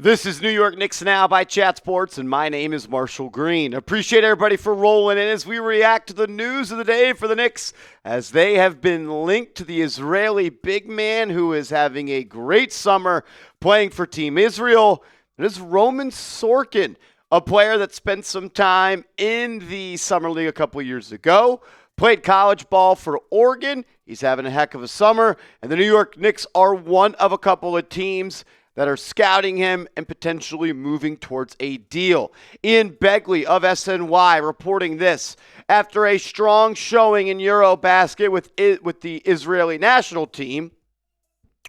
This is New York Knicks Now by Chat Sports, and my name is Marshall Green. Appreciate everybody for rolling in as we react to the news of the day for the Knicks, as they have been linked to the Israeli big man who is having a great summer playing for Team Israel. It is Roman Sorkin, a player that spent some time in the Summer League a couple years ago, played college ball for Oregon. He's having a heck of a summer, and the New York Knicks are one of a couple of teams that are scouting him and potentially moving towards a deal. Ian Begley of SNY reporting this. After a strong showing in EuroBasket with the Israeli national team,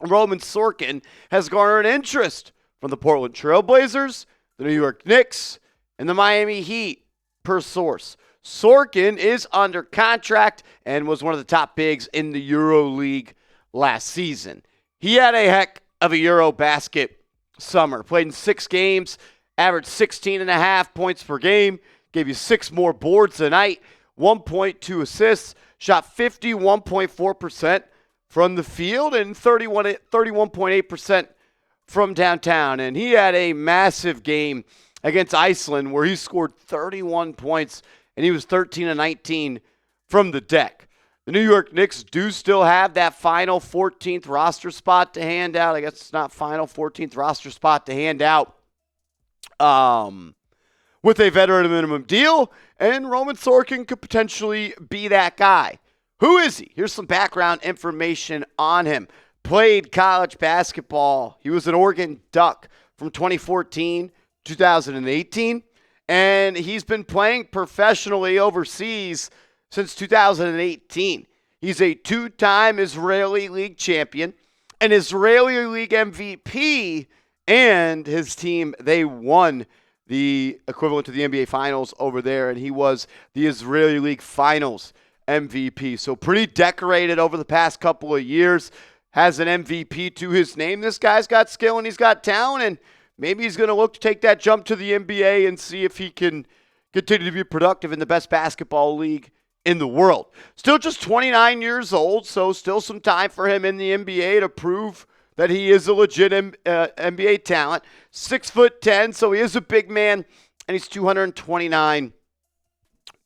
Roman Sorkin has garnered interest from the Portland Trail Blazers, the New York Knicks, and the Miami Heat, per source. Sorkin is under contract and was one of the top bigs in the EuroLeague last season. He had a heck of a EuroBasket summer. Played in 6 games, averaged 16.5 points per game, gave you 6 more boards a night, 1.2 assists, shot 51.4% from the field and 31.8% from downtown. And he had a massive game against Iceland where he scored 31 points and he was 13-19 from the deck. The New York Knicks do still have that final 14th roster spot to hand out. I guess it's not final 14th roster spot to hand out with a veteran minimum deal, and Roman Sorkin could potentially be that guy. Who is he? Here's some background information on him. Played college basketball. He was an Oregon Duck from 2014 to 2018, and he's been playing professionally overseas since 2018. He's a 2-time Israeli League champion, an Israeli League MVP, and his team, they won the equivalent to the NBA Finals over there, and he was the Israeli League Finals MVP. So pretty decorated over the past couple of years. Has an MVP to his name. This guy's got skill and he's got talent, and maybe he's going to look to take that jump to the NBA and see if he can continue to be productive in the best basketball league in the world. Still just 29 years old, so still some time for him in the NBA to prove that he is a legit NBA talent. 6'10", so he is a big man, and he's 229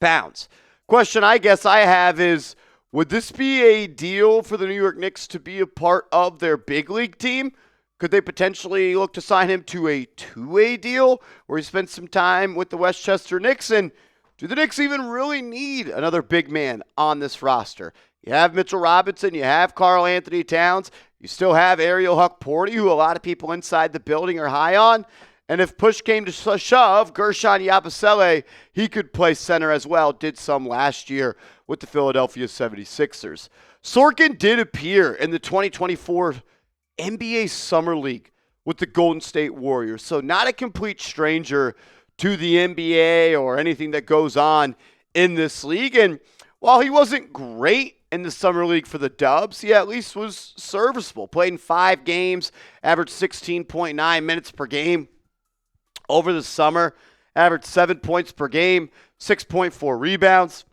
pounds. Question I guess I have is, would this be a deal for the New York Knicks to be a part of their big league team? Could they potentially look to sign him to a two-way deal where he spends some time with the Westchester Knicks? And do the Knicks even really need another big man on this roster? You have Mitchell Robinson, you have Karl-Anthony Towns, you still have Ariel Hukporti, who a lot of people inside the building are high on. And if push came to shove, Gershon Yabusele, he could play center as well, did some last year with the Philadelphia 76ers. Sorkin did appear in the 2024 NBA Summer League with the Golden State Warriors, so not a complete stranger to the NBA or anything that goes on in this league. And while he wasn't great in the Summer League for the Dubs, he at least was serviceable. Played in 5 games, averaged 16.9 minutes per game over the summer, averaged 7 points per game, 6.4 rebounds,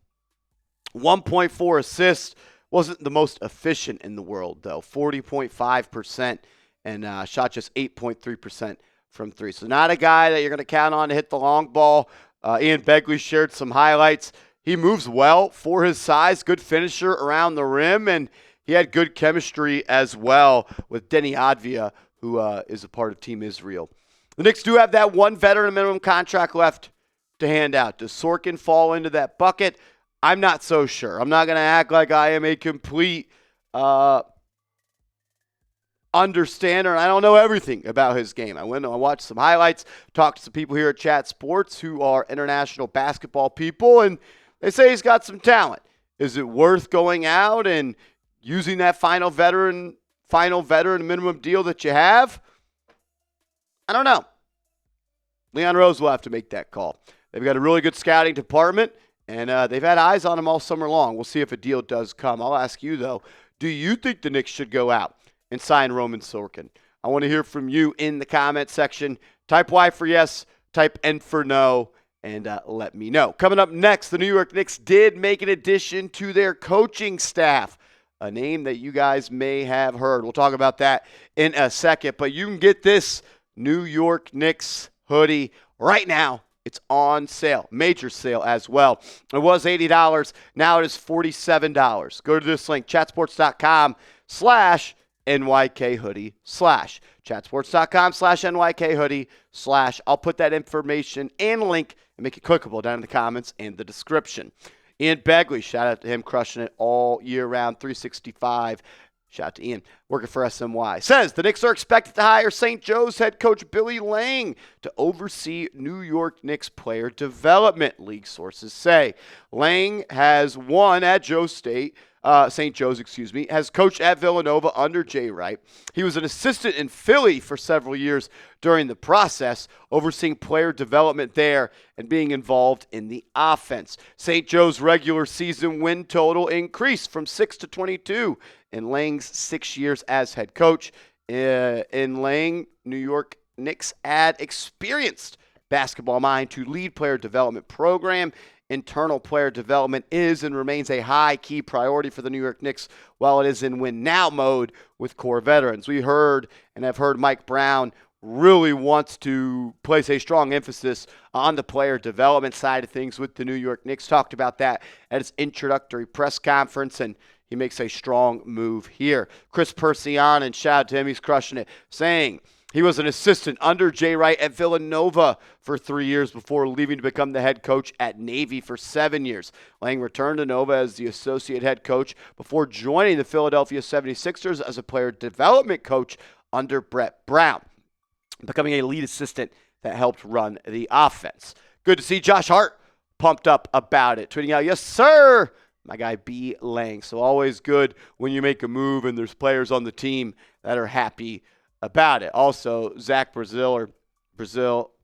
1.4 assists. Wasn't the most efficient in the world, though, 40.5%, and shot just 8.3% from 3. So not a guy that you're going to count on to hit the long ball. Ian Begley shared some highlights. He moves well for his size, good finisher around the rim, and he had good chemistry as well with Denny Advia, who is a part of Team Israel. The Knicks do have that one veteran minimum contract left to hand out. Does Sorkin fall into that bucket? I'm not so sure. I'm not going to act like I am a complete understander. I don't know everything about his game. I watched some highlights, talked to some people here at Chat Sports who are international basketball people, and they say he's got some talent. Is it worth going out and using that final veteran minimum deal that you have? I don't know. Leon Rose will have to make that call. They've got a really good scouting department, and they've had eyes on him all summer long. We'll see if a deal does come. I'll ask you, though, do you think the Knicks should go out and sign Roman Sorkin? I want to hear from you in the comment section. Type Y for yes, type N for no, and let me know. Coming up next, the New York Knicks did make an addition to their coaching staff, a name that you guys may have heard. We'll talk about that in a second, but you can get this New York Knicks hoodie right now. It's on sale, major sale as well. It was $80. Now it is $47. Go to this link, chatsports.com/NYK hoodie / chatsports.com/NYK hoodie / I'll put that information and link and make it clickable down in the comments and the description. Ian Begley, shout out to him, crushing it all year round, 365. Shout out to Ian, working for SMY. Says the Knicks are expected to hire St. Joe's head coach Billy Lang to oversee New York Knicks player development, league sources say. Lang has won at St. Joe's, has coached at Villanova under Jay Wright. He was an assistant in Philly for several years during the process, overseeing player development there and being involved in the offense. St. Joe's regular season win total increased from 6 to 22 in Lang's 6 years as head coach. In Lang, New York Knicks add experienced basketball mind to lead player development program. Internal player development is and remains a high key priority for the New York Knicks while it is in win now mode with core veterans. We heard and have heard Mike Brown really wants to place a strong emphasis on the player development side of things with the New York Knicks. Talked about that at his introductory press conference, and he makes a strong move here. Chris Persian, and shout out to him, he's crushing it, saying he was an assistant under Jay Wright at Villanova for 3 years before leaving to become the head coach at Navy for 7 years. Lang returned to Nova as the associate head coach before joining the Philadelphia 76ers as a player development coach under Brett Brown, becoming a lead assistant that helped run the offense. Good to see Josh Hart pumped up about it, tweeting out, "Yes, sir, my guy B. Lang." So always good when you make a move and there's players on the team that are happy about it. Also, Zach Brazil,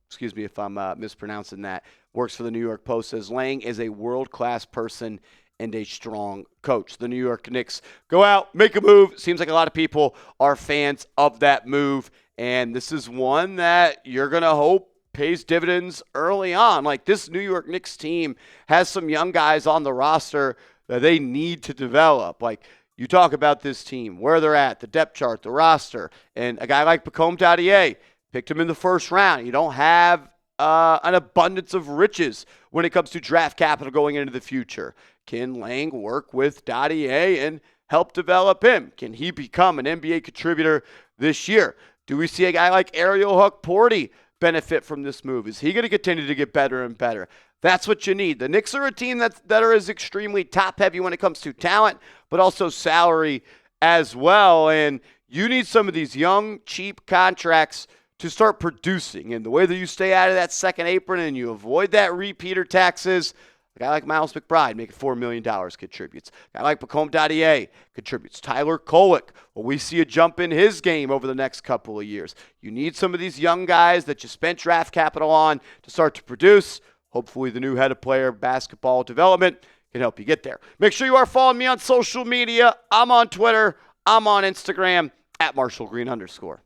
excuse me if I'm mispronouncing that, works for the New York Post, says Lang is a world-class person and a strong coach. The New York Knicks go out, make a move. Seems like a lot of people are fans of that move, and this is one that you're going to hope pays dividends early on. Like, this New York Knicks team has some young guys on the roster that they need to develop. Like, you talk about this team, where they're at, the depth chart, the roster, and a guy like Bacome Dadier, picked him in the first round. You don't have an abundance of riches when it comes to draft capital going into the future. Can Lang work with Dadier and help develop him? Can he become an NBA contributor this year? Do we see a guy like Ariel Hukporti benefit from this move? Is he going to continue to get better and better? That's what you need. The Knicks are a team that is extremely top-heavy when it comes to talent, but also salary as well. And you need some of these young, cheap contracts to start producing. And the way that you stay out of that second apron and you avoid that repeater taxes, a guy like Miles McBride making $4 million contributes. A guy like Bacome Dadier contributes. Tyler Kolek, well, we see a jump in his game over the next couple of years. You need some of these young guys that you spent draft capital on to start to produce. Hopefully the new head of player basketball development can help you get there. Make sure you are following me on social media. I'm on Twitter. I'm on Instagram @MarshallGreen_.